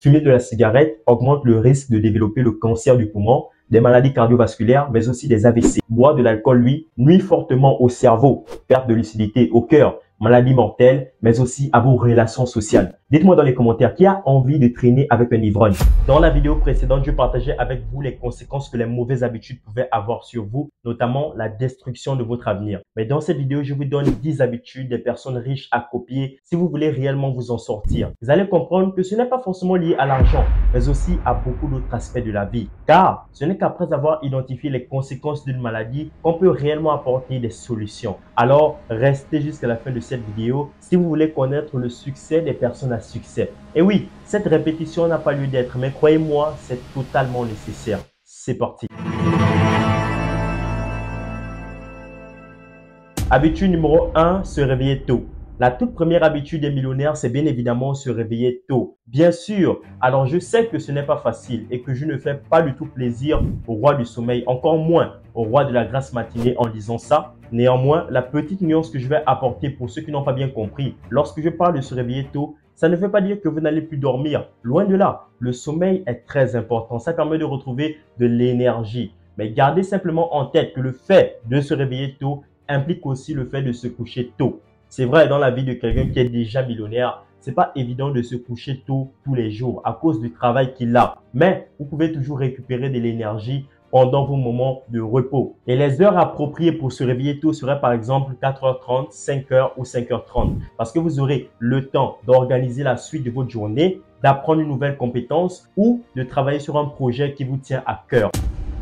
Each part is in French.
Fumer de la cigarette augmente le risque de développer le cancer du poumon, des maladies cardiovasculaires, mais aussi des AVC. Boire de l'alcool, lui, nuit fortement au cerveau, perte de lucidité, au cœur, maladies mortelles, mais aussi à vos relations sociales. Dites-moi dans les commentaires qui a envie de traîner avec un ivrogne. Dans la vidéo précédente, je partageais avec vous les conséquences que les mauvaises habitudes pouvaient avoir sur vous, notamment la destruction de votre avenir. Mais dans cette vidéo, je vous donne 10 habitudes des personnes riches à copier si vous voulez réellement vous en sortir. Vous allez comprendre que ce n'est pas forcément lié à l'argent, mais aussi à beaucoup d'autres aspects de la vie. Car ce n'est qu'après avoir identifié les conséquences d'une maladie qu'on peut réellement apporter des solutions. Alors, restez jusqu'à la fin de cette vidéo si vous voulez connaître le succès des personnes à succès. Et oui, cette répétition n'a pas lieu d'être, mais croyez-moi, c'est totalement nécessaire. C'est parti. Habitude numéro 1, se réveiller tôt. La toute première habitude des millionnaires, c'est bien évidemment se réveiller tôt. Bien sûr, alors je sais que ce n'est pas facile et que je ne fais pas du tout plaisir au roi du sommeil, encore moins au roi de la grasse matinée en disant ça. Néanmoins, la petite nuance que je vais apporter pour ceux qui n'ont pas bien compris, lorsque je parle de se réveiller tôt, ça ne veut pas dire que vous n'allez plus dormir. Loin de là, le sommeil est très important. Ça permet de retrouver de l'énergie. Mais gardez simplement en tête que le fait de se réveiller tôt implique aussi le fait de se coucher tôt. C'est vrai, dans la vie de quelqu'un qui est déjà millionnaire, c'est pas évident de se coucher tôt tous les jours à cause du travail qu'il a. Mais vous pouvez toujours récupérer de l'énergie pendant vos moments de repos. Et les heures appropriées pour se réveiller tôt seraient par exemple 4h30, 5h ou 5h30. Parce que vous aurez le temps d'organiser la suite de votre journée, d'apprendre une nouvelle compétence ou de travailler sur un projet qui vous tient à cœur.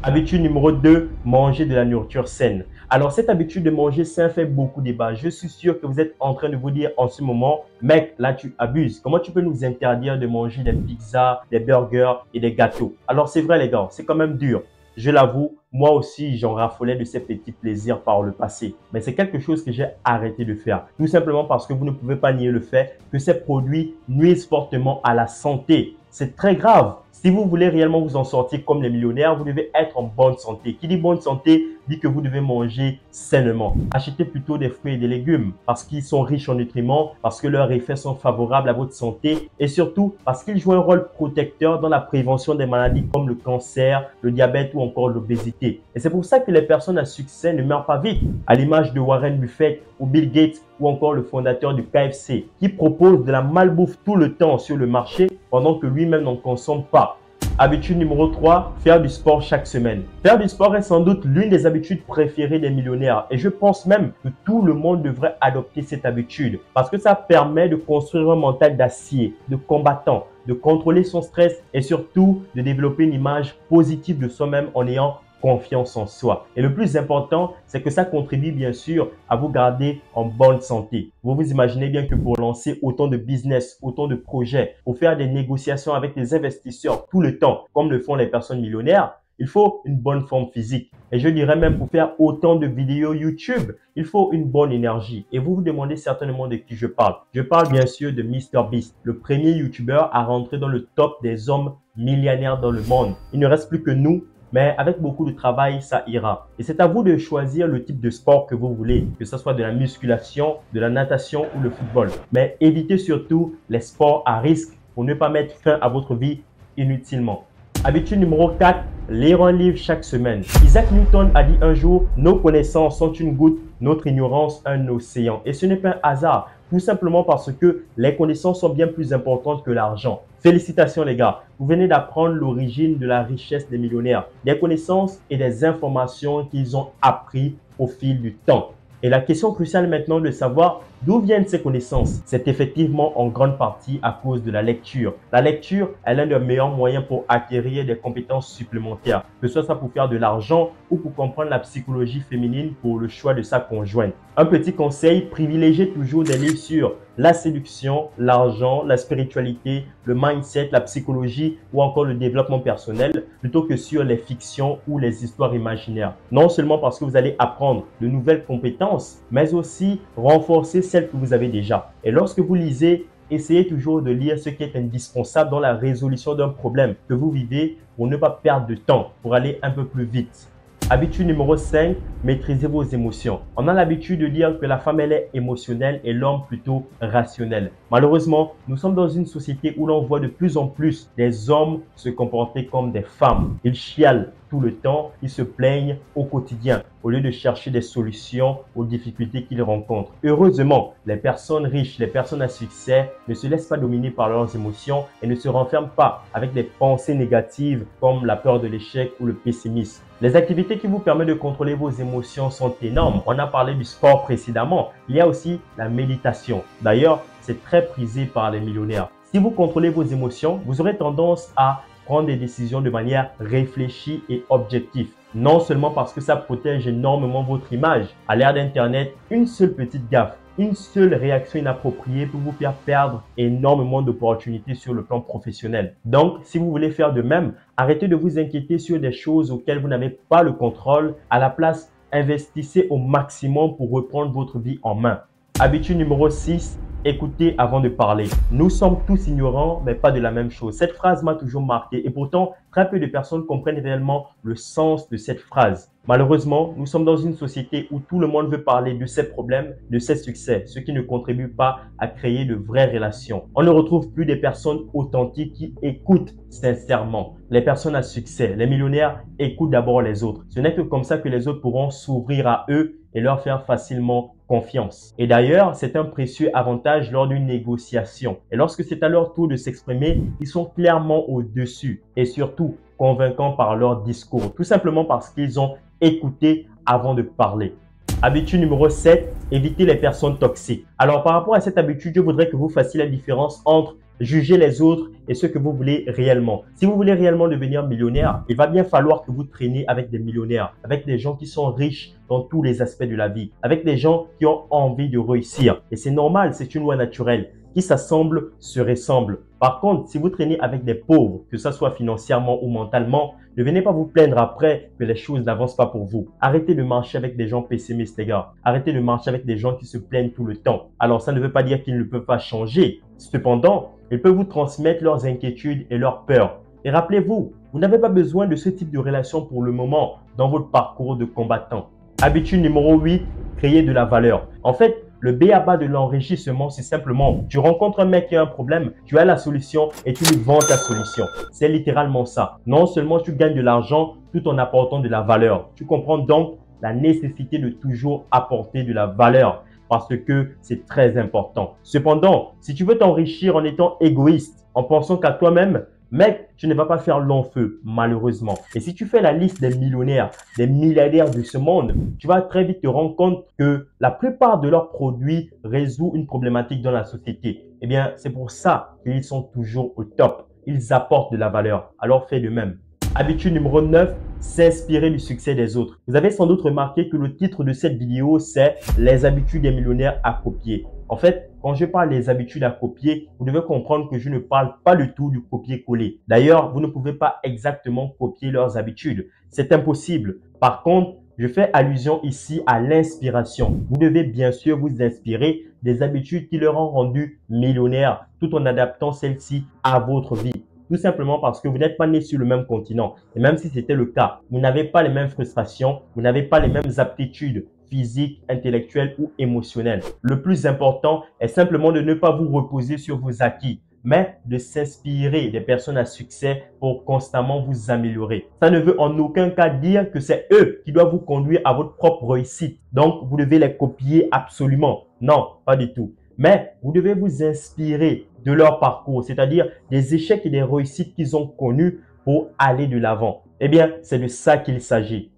Habitude numéro 2, manger de la nourriture saine. Alors, cette habitude de manger sain fait beaucoup débat. Je suis sûr que vous êtes en train de vous dire en ce moment, mec, là tu abuses. Comment tu peux nous interdire de manger des pizzas, des burgers et des gâteaux? Alors, c'est vrai les gars, c'est quand même dur. Je l'avoue, moi aussi, j'en raffolais de ces petits plaisirs par le passé. Mais c'est quelque chose que j'ai arrêté de faire. Tout simplement parce que vous ne pouvez pas nier le fait que ces produits nuisent fortement à la santé. C'est très grave. Si vous voulez réellement vous en sortir comme les millionnaires, vous devez être en bonne santé. Qui dit bonne santé dit que vous devez manger sainement. Achetez plutôt des fruits et des légumes parce qu'ils sont riches en nutriments, parce que leurs effets sont favorables à votre santé et surtout parce qu'ils jouent un rôle protecteur dans la prévention des maladies comme le cancer, le diabète ou encore l'obésité. Et c'est pour ça que les personnes à succès ne meurent pas vite, à l'image de Warren Buffett ou Bill Gates ou encore le fondateur du KFC qui propose de la malbouffe tout le temps sur le marché pendant que lui-même n'en consomme pas. Habitude numéro 3, faire du sport chaque semaine. Faire du sport est sans doute l'une des habitudes préférées des millionnaires et je pense même que tout le monde devrait adopter cette habitude parce que ça permet de construire un mental d'acier, de combattant, de contrôler son stress et surtout de développer une image positive de soi-même en ayant confiance en soi. Et le plus important, c'est que ça contribue bien sûr à vous garder en bonne santé. Vous vous imaginez bien que pour lancer autant de business, autant de projets, pour faire des négociations avec des investisseurs tout le temps, comme le font les personnes millionnaires, il faut une bonne forme physique. Et je dirais même pour faire autant de vidéos YouTube, il faut une bonne énergie. Et vous vous demandez certainement de qui je parle. Je parle bien sûr de MrBeast, le premier YouTuber à rentrer dans le top des hommes millionnaires dans le monde. Il ne reste plus que nous. Mais avec beaucoup de travail, ça ira. Et c'est à vous de choisir le type de sport que vous voulez, que ce soit de la musculation, de la natation ou le football. Mais évitez surtout les sports à risque pour ne pas mettre fin à votre vie inutilement. Habitude numéro 4, lire un livre chaque semaine. Isaac Newton a dit un jour, nos connaissances sont une goutte, notre ignorance un océan. Et ce n'est pas un hasard. Tout simplement parce que les connaissances sont bien plus importantes que l'argent. Félicitations les gars, vous venez d'apprendre l'origine de la richesse des millionnaires, des connaissances et des informations qu'ils ont appris au fil du temps. Et la question cruciale maintenant de savoir d'où viennent ces connaissances, c'est effectivement en grande partie à cause de la lecture. La lecture est l'un des meilleurs moyens pour acquérir des compétences supplémentaires, que ce soit pour faire de l'argent ou pour comprendre la psychologie féminine pour le choix de sa conjointe. Un petit conseil, privilégiez toujours des livres sur la séduction, l'argent, la spiritualité, le mindset, la psychologie ou encore le développement personnel plutôt que sur les fictions ou les histoires imaginaires. Non seulement parce que vous allez apprendre de nouvelles compétences, mais aussi renforcer celles que vous avez déjà. Et lorsque vous lisez, essayez toujours de lire ce qui est indispensable dans la résolution d'un problème que vous vivez pour ne pas perdre de temps, pour aller un peu plus vite. Habitude numéro 5, maîtrisez vos émotions. On a l'habitude de dire que la femme elle est émotionnelle et l'homme plutôt rationnel. Malheureusement, nous sommes dans une société où l'on voit de plus en plus des hommes se comporter comme des femmes. Ils chialent tout le temps, ils se plaignent au quotidien au lieu de chercher des solutions aux difficultés qu'ils rencontrent. Heureusement, les personnes riches, les personnes à succès ne se laissent pas dominer par leurs émotions et ne se renferment pas avec des pensées négatives comme la peur de l'échec ou le pessimisme. Les activités qui vous permettent de contrôler vos émotions sont énormes. On a parlé du sport précédemment. Il y a aussi la méditation. D'ailleurs, c'est très prisé par les millionnaires. Si vous contrôlez vos émotions, vous aurez tendance à prendre des décisions de manière réfléchie et objective. Non seulement parce que ça protège énormément votre image. À l'ère d'Internet, une seule petite gaffe, une seule réaction inappropriée peut vous faire perdre énormément d'opportunités sur le plan professionnel. Donc, si vous voulez faire de même, arrêtez de vous inquiéter sur des choses auxquelles vous n'avez pas le contrôle. À la place, investissez au maximum pour reprendre votre vie en main. Habitude numéro 6, écoutez avant de parler. Nous sommes tous ignorants, mais pas de la même chose. Cette phrase m'a toujours marqué et pourtant, très peu de personnes comprennent réellement le sens de cette phrase. Malheureusement, nous sommes dans une société où tout le monde veut parler de ses problèmes, de ses succès, ce qui ne contribue pas à créer de vraies relations. On ne retrouve plus des personnes authentiques qui écoutent sincèrement. Les personnes à succès, les millionnaires écoutent d'abord les autres. Ce n'est que comme ça que les autres pourront s'ouvrir à eux et leur faire facilement confiance. Et d'ailleurs, c'est un précieux avantage lors d'une négociation. Et lorsque c'est à leur tour de s'exprimer, ils sont clairement au-dessus et surtout convaincants par leur discours. Tout simplement parce qu'ils ont écouté avant de parler. Habitude numéro 7, évitez les personnes toxiques. Alors, par rapport à cette habitude, je voudrais que vous fassiez la différence entre juger les autres et ce que vous voulez réellement. Si vous voulez réellement devenir millionnaire, il va bien falloir que vous traîniez avec des millionnaires, avec des gens qui sont riches dans tous les aspects de la vie, avec des gens qui ont envie de réussir. Et c'est normal, c'est une loi naturelle. Qui s'assemblent se ressemblent. Par contre, si vous traînez avec des pauvres, que ce soit financièrement ou mentalement, ne venez pas vous plaindre après que les choses n'avancent pas pour vous. Arrêtez de marcher avec des gens pessimistes, les gars. Arrêtez de marcher avec des gens qui se plaignent tout le temps. Alors, ça ne veut pas dire qu'ils ne peuvent pas changer. Cependant, ils peuvent vous transmettre leurs inquiétudes et leurs peurs. Et rappelez-vous, vous n'avez pas besoin de ce type de relation pour le moment dans votre parcours de combattant. Habitude numéro 8, créer de la valeur. En fait, le b.a.-ba de l'enrichissement, c'est simplement, tu rencontres un mec qui a un problème, tu as la solution et tu lui vends ta solution. C'est littéralement ça. Non seulement tu gagnes de l'argent tout en apportant de la valeur. Tu comprends donc la nécessité de toujours apporter de la valeur parce que c'est très important. Cependant, si tu veux t'enrichir en étant égoïste, en pensant qu'à toi-même, mec, tu ne vas pas faire long feu, malheureusement. Et si tu fais la liste des millionnaires, des milliardaires de ce monde, tu vas très vite te rendre compte que la plupart de leurs produits résout une problématique dans la société. Eh bien, c'est pour ça qu'ils sont toujours au top. Ils apportent de la valeur. Alors fais de même. Habitude numéro 9, s'inspirer du succès des autres. Vous avez sans doute remarqué que le titre de cette vidéo, c'est « Les habitudes des millionnaires à copier ». En fait, quand je parle des habitudes à copier, vous devez comprendre que je ne parle pas du tout du copier-coller. D'ailleurs, vous ne pouvez pas exactement copier leurs habitudes. C'est impossible. Par contre, je fais allusion ici à l'inspiration. Vous devez bien sûr vous inspirer des habitudes qui leur ont rendu millionnaires tout en adaptant celles-ci à votre vie. Tout simplement parce que vous n'êtes pas né sur le même continent. Et même si c'était le cas, vous n'avez pas les mêmes frustrations, vous n'avez pas les mêmes aptitudes physiques, intellectuelles ou émotionnelles. Le plus important est simplement de ne pas vous reposer sur vos acquis, mais de s'inspirer des personnes à succès pour constamment vous améliorer. Ça ne veut en aucun cas dire que c'est eux qui doivent vous conduire à votre propre réussite. Donc, vous devez les copier absolument. Non, pas du tout. Mais vous devez vous inspirer de leur parcours, c'est-à-dire des échecs et des réussites qu'ils ont connus pour aller de l'avant. Eh bien, c'est de ça qu'il s'agit.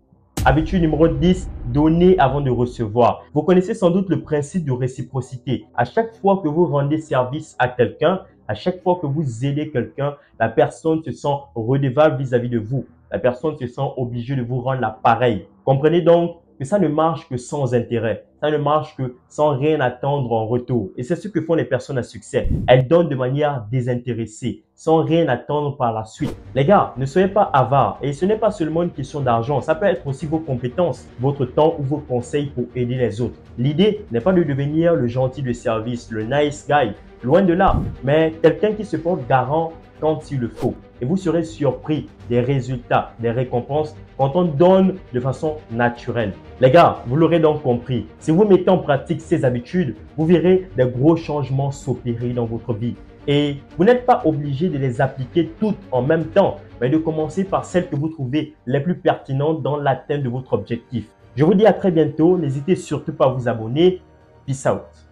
Habitude numéro 10, donner avant de recevoir. Vous connaissez sans doute le principe de réciprocité. À chaque fois que vous rendez service à quelqu'un, à chaque fois que vous aidez quelqu'un, la personne se sent redevable vis-à-vis de vous. La personne se sent obligée de vous rendre l'appareil. Comprenez donc que ça ne marche que sans intérêt. Ça ne marche que sans rien attendre en retour. Et c'est ce que font les personnes à succès. Elles donnent de manière désintéressée, sans rien attendre par la suite. Les gars, ne soyez pas avares. Et ce n'est pas seulement une question d'argent. Ça peut être aussi vos compétences, votre temps ou vos conseils pour aider les autres. L'idée n'est pas de devenir le gentil de service, le nice guy. Loin de là. Mais quelqu'un qui se porte garant quand il le faut. Et vous serez surpris des résultats, des récompenses quand on donne de façon naturelle. Les gars, vous l'aurez donc compris, si vous mettez en pratique ces habitudes, vous verrez des gros changements s'opérer dans votre vie. Et vous n'êtes pas obligé de les appliquer toutes en même temps, mais de commencer par celles que vous trouvez les plus pertinentes dans l'atteinte de votre objectif. Je vous dis à très bientôt. N'hésitez surtout pas à vous abonner. Peace out.